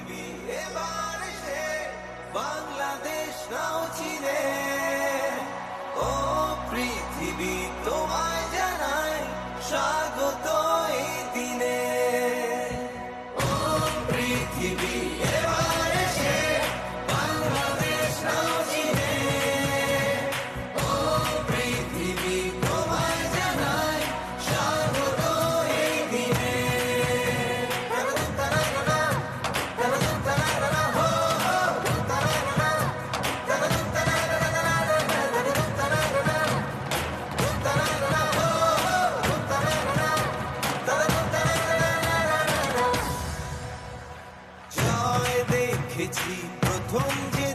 পৃথিবী এবার সে বাংলাদেশ নাও চিনে। ও পৃথিবী তোমায় জানাই স্বাগত এই দিনে। ও পৃথিবী এবার সে বাংলাদেশ নাও চিনে। ও পৃথিবী তোমায় জানাই স্বাগত এই দিনে। জয় দেখেছি প্রথম যে